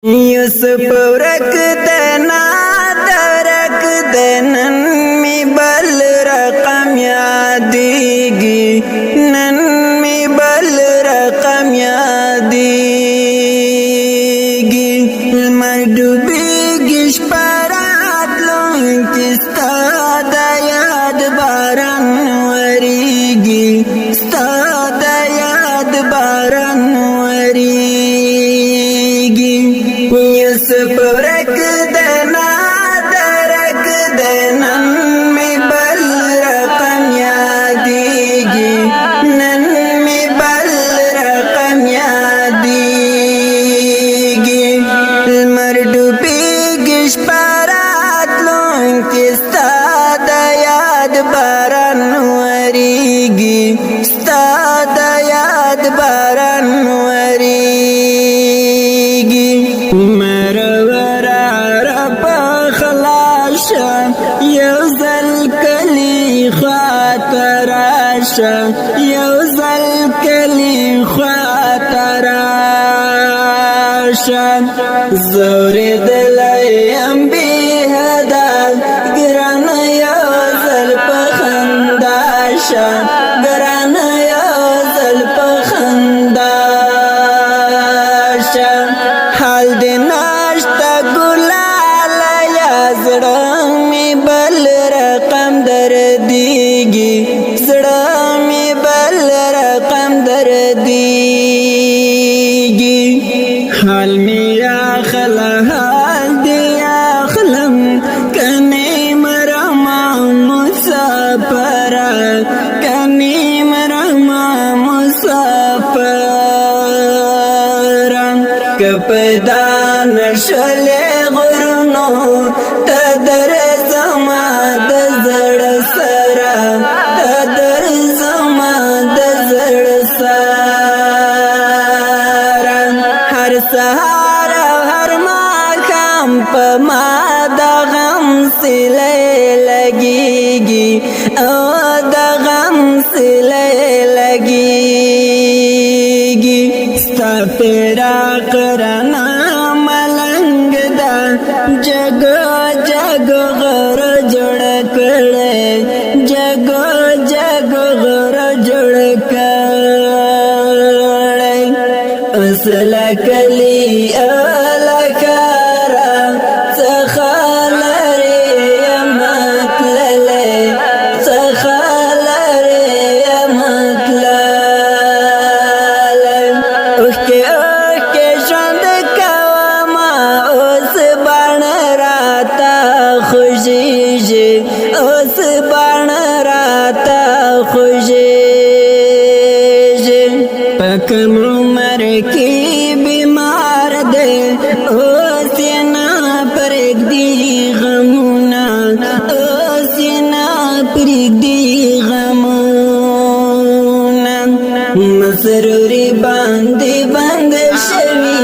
یوسف ورک دنا درک دنن می بل رقم یادیگی نن می بل رقم یادیگی مردوبیگی شپرات لون کستا دا یاد باران وریگی ستا دا یاد باران وریگی یوسف ورک دنا درک دنن می بل رقم یادیگی نن می بل رقم یادیگی مردوبیگی شپرات لون کستا دا یاد باران وریگی ستا دا یاد باران وریگی یوزل کلی خاطراشا یوزل کلی خاطراشا زور دلیم بی هدا گران یوزل پخنداشا گران یوزل پخنداشا حال دی ناشتا گلال یازرم بل رقم دردیگی زړه می بل رقم دردیگی حال می اخلا حال دی اخلم کنی مرما مسافر کنی مرما مسافر کپدان شل غرنو تدر زما د زړه سره تدر زما د زړه سره هر سهار هر ماښام په ما د غم سیلې لګیږي او د غم سیلې لګیږي ستا فراق رانه ملنګ ده جګو جګو غر جوړ کړي جګو جګو غر جوړ کړي اصل کلی الکارا څخلری مطلله څخلری مطلله اوکه اوکه ژوند کوما اوس بڼ راته خوږیږي اوس بڼ راته خوږیږي په کوم عمر کې بیمار دی اوس یې نه پرېږدي غمونه اوس یې نه پرېږدي غمونه مسروري باندې بند شوي